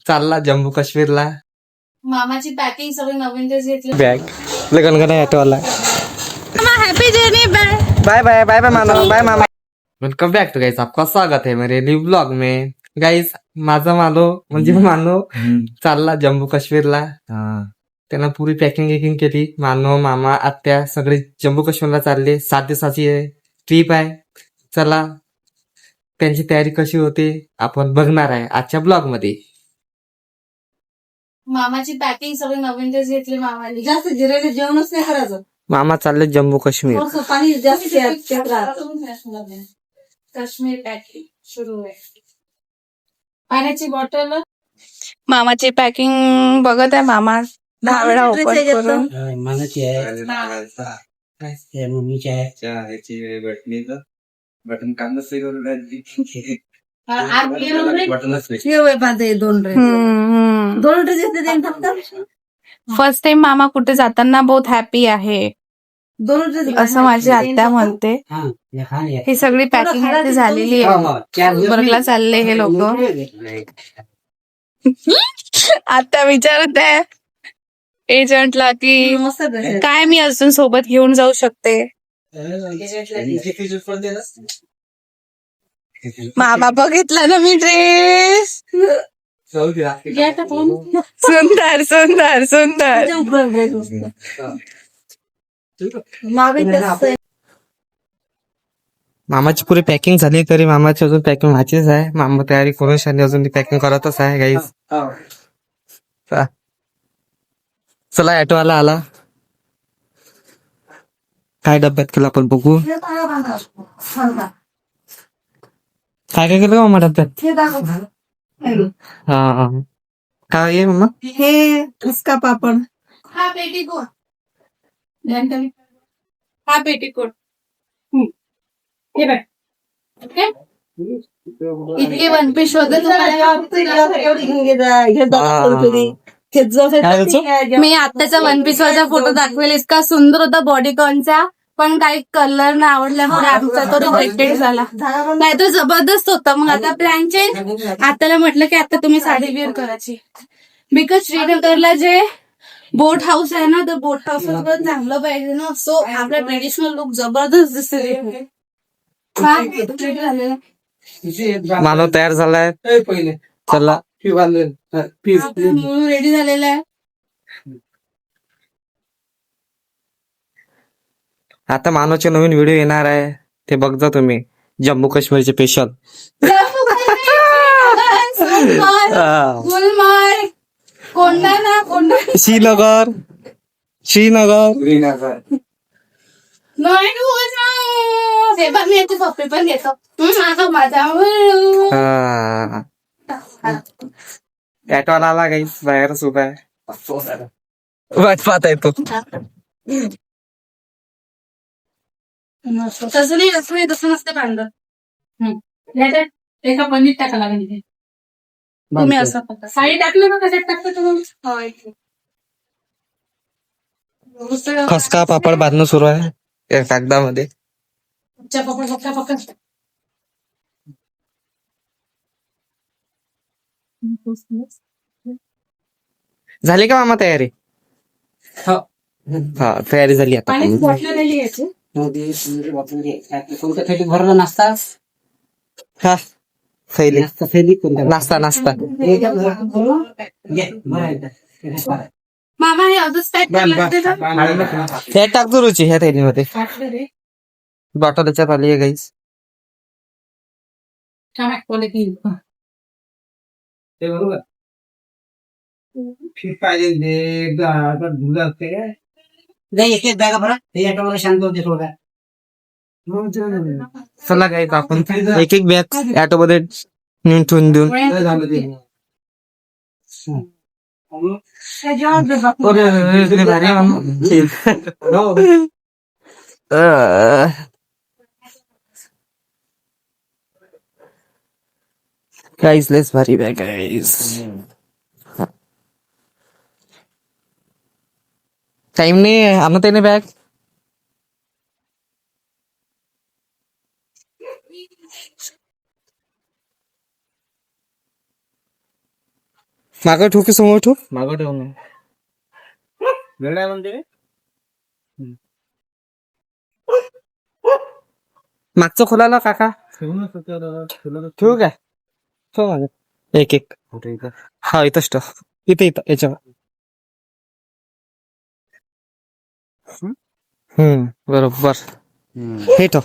चालला जम्मू काश्मीरला. मामाची पॅकिंग सगळी नवीन ड्रेस घेतली. बॅग लगन का ऑटोवाला. Happy journey. Bye bye bye bye मामा. बाय मामा. वेलकम बैक टू गाइस, आपका स्वागत है मेरे न्यू ब्लॉग में. गाइस माझा मानो चालला जम्मू काश्मीरला. त्यांना पुरी पॅकिंग केली. मानो मामा आत्या सगळे जम्मू काश्मीरला चालले. 7 दिवसाची ट्रिप आहे. चला त्यांची तयारी कशी होते आपण बघणार आहे आजच्या ब्लॉग मध्ये. मामाची पॅकिंग सगळी नवीन ड्रेस घेतली. मामाने जास्त जिरायला जेवणच नाही करायचं. मामा चालले जम्मू काश्मीर. पाणी जास्त काश्मीर पॅकिंग सुरू आहे. पाण्याची बॉटल. मामाची पॅकिंग बघत आहे मामा 10 वेळा ओपन करून. मनाची आहे मम्मीची आहे. बटन काम नसते दोन ड्रेस. फर्स्ट टाइम मामा कुठे जाताना बहुत हॅपी आहे असं माझी आत्या म्हणते. ही सगळी पॅकिंग झालेली आहे. बरला चालले हे लोक. आता विचारत आहे एजंटला की काय मी अजून सोबत घेऊन जाऊ शकते. मामा बघितला ना मी ड्रेस. सुंदर सुंदर सुंदर. मामाची पुरी पॅकिंग झाली तरी मामाची अजून पॅकिंग व्हायचीच आहे. मामा तयारी करून शाने अजून पॅकिंग करतच आहे गाईस. चला ऑटोवाला आला. काय डब्यात केलं आपण बघू. काय काय केलं मामा डब्यात. हा काय आहे मामा. हे उसका पापड. हा पेटीकोट. हा पेटीकोट. हे बघ. ओके इतके वन पीस शोधत मी आत्ताचा वन पीस वाचा फोटो दाखवेल. इतका सुंदर होता बॉडीकॉनचा, पण काही कलर नाही आवडल्यामुळे आमचा तो रिजेक्टेड झाला. नाही तो जबरदस्त होता. मग आता प्लॅन चेंज. आताला म्हटलं की आता तुम्ही साडी वेअर करायची. बिकॉज श्रीनगरला जे बोट हाऊस आहे ना, तर बोट हाऊस चांगलं पाहिजे ना. सो आपला ट्रेडिशनल लुक जबरदस्त दिसते. मानव तयार झालाय. चला रेडी झालेला आहे. आता मानवचे नवीन व्हिडिओ येणार आहे, ते बघता तुम्ही. जम्मू काश्मीरचे स्पेशल. गुलमार्ग, कोंढा श्रीनगर. मी याचे पप्पे पण घेतो. माझा ऑटोला आला गाईस. बाहेरच उभा आहे. वाट पाहता येतो. तसं नाही तसं नसते पांढर. एका पनीर टाका लागेल. तुम्ही असं साडी टाकलं ना कशात टाकतं तुम्ही. खसका पापड बांधणं सुरू आहे या कागदामध्ये. झाली का मामा तयारी. हा तयारी झाली आता. भरला नाश्ता. हा थैली नाश्ता. मामा हे अजूनच पॅक हे टाकतो रुची ह्या थैलीमध्ये. बॉटल त्याच्यात आली आहे गाईस. ते बरोबर एक एक बॅगा भरा. हे शांत होते थोडा. चला गाईस आपण एक एक बॅग ऑटो मध्ये नेऊन ठेवून देऊन. गाईस लेस भारी बॅग गाईस. टाइम नाही आणत आहे ना बॅग. मागं ठेवू की समोर ठेवू? मागं ठेव ना. वेळ आहे म्हणते रे? मागचं खोलायला काका ठेवू ना त्याच्यावर, ठेवलं तर ठेवू काय? ठेव मागं. एक एक. कुठे इथं? हा इथंच ठेव. इथं याच्यावर. बरोबर. हे ठेव.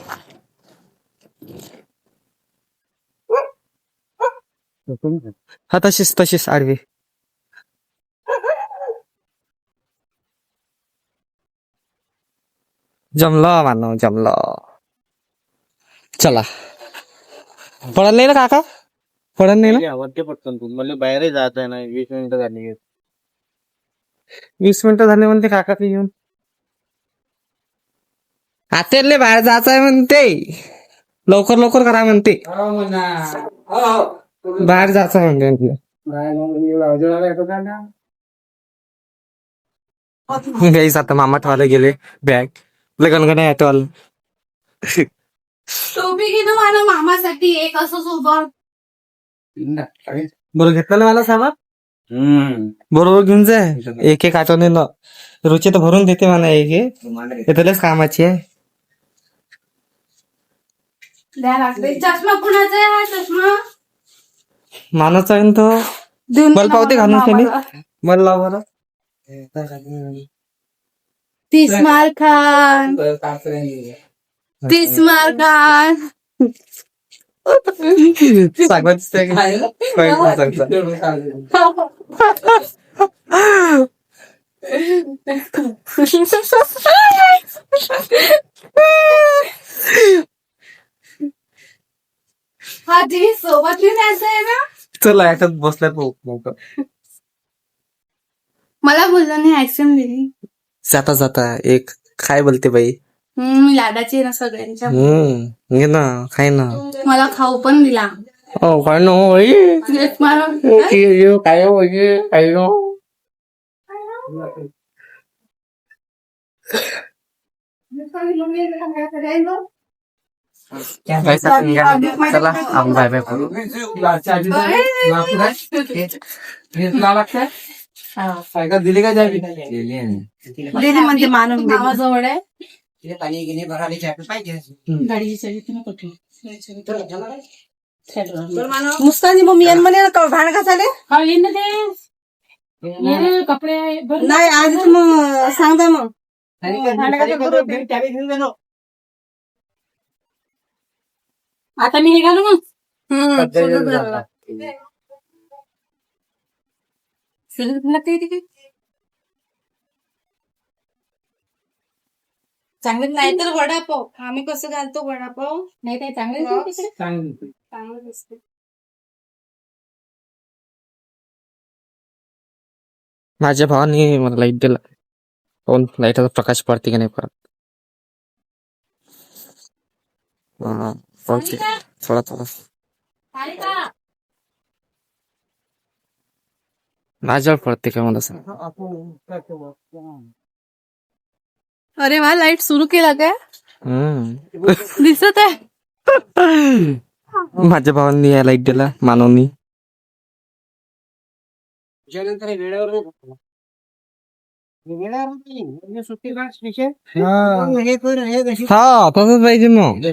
हा तशीच आडवी. जमलं मानव जमलं. चला पडत नाही ना काका? पडत नाही ना? आवडते पटकन तू मला बाहेरही जात आहे ना 20 मिनिटं झाली. 20 मिनिटं झाले म्हणते काका ते येऊन. आतेले बाहेर जायचं आहे म्हणते. लवकर लवकर करा म्हणते. बाहेर जायचं आहे म्हणते. गाईस आता मामा ठेवायला गेले बॅग. गणगण आहे तो टोपी घेणं मला मामासाठी एक असंच उभं. बरोबर घेतलं ना मला साहेब? बरोबर घेऊन जाय. एक एक आठवणे ना रुची तर भरून देते मला एक एक त्यालाच कामाची आहे. द्या लागते. चष्मा कुणाचा आहे हा चष्मा? मानवच आहे ना तो. देऊन मला पावते घालून केली. मला लाव बरं. तिस्मार खान. तिस्मार खान. हा जी सोबत न्यायचं आहे ना. चला याच्यात बसल्यात मला मुलांनी ऍक्शन दिली. जाता जाता एक काय बोलते बाई. मी लाडाची आहे ना सगळ्यांच्या. घे ना खाय ना. मला खाऊ पण दिला. हो काय ना बाई. काय काय चला आपण बाय बाय करू. दिली का जावी? दिली म्हणजे मानून मामाजवळ आहे. पाणी गिनी भरायला चहा पाहिजे. गाडीची चावी तुम्ही कुठे? मुस्कानी मम्मी यांना म्हणे ना भांड घासाले हा येईन ना ते कपडे नाही आज मग सांगता मग आता मी हे घालू मग. चांगले नाही तर वडापाव आम्ही कसं घालतो वडापाव नाही ते चांगले चांगलं दिसते. माझ्या भावाने मला लाईट दिला. कोण लाईटचा प्रकाश पडते की नाही परत. थोडा थोडा माझ्यावर पडते का मला सांग. अरे वा लाईट सुरू केला काय? दिसत आहे. माझ्या भावांनी या लाईट दिला मानवनी. वेळेवर हा तसंच पाहिजे मग.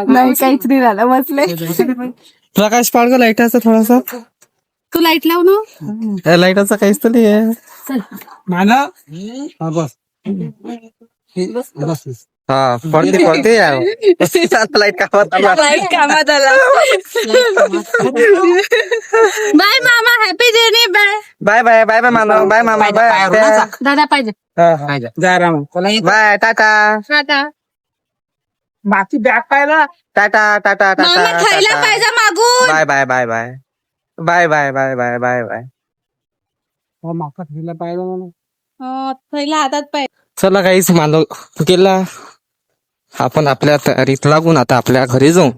नाही काहीच नाही झालं बसले. प्रकाश पाडगा लाईटाचा थोडासा. तू लाईट लाव ना. लाईटाचा काहीच तर नाही आहे. हा पडते यार. लाईट कामात आला. लाईट कामात आला. बाय मामा happy journey bye. Bye bye bye bye मामा बाय मामा बाय दादा पाहिजे. बाय टाटा टाटा. बाकी बॅग पाहिला. टाटा टाटा मामा खायला टाटा पाहिजे मागून. Bye bye bye bye bye bye bye bye bye bye. पहिला हातात पाहिजे. चला काहीच मानव गेला. आपण आपल्या तयारीत लागून आता आपल्या घरी जाऊ.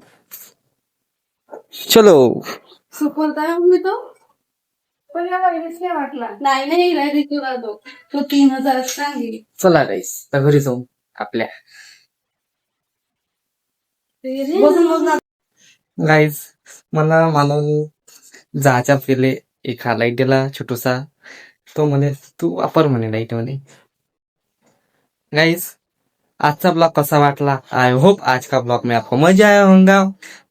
चलो. सुपरता मी तो पण या वहिनीच नाही वाटला. नाही ऋतूला तो 3000 सांगेल. चला काहीच घरी जाऊ आपल्या. गाईज मला मानव जायच्या पहिले एक हा लाईट दिला छोटूसा, तो म्हणे तू वापर म्हणे लाईट म्हणे. गाइस आज का ब्लॉग कैसा वाटला? आई होप आज का ब्लॉग में आपको मजा आया होगा.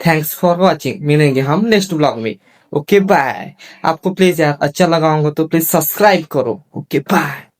Thanks for watching. मिलेंगे हम नेक्स्ट ब्लॉग में. Okay bye. आपको प्लीज यार अच्छा लगा होगा तो प्लीज सब्सक्राइब करो. Okay bye.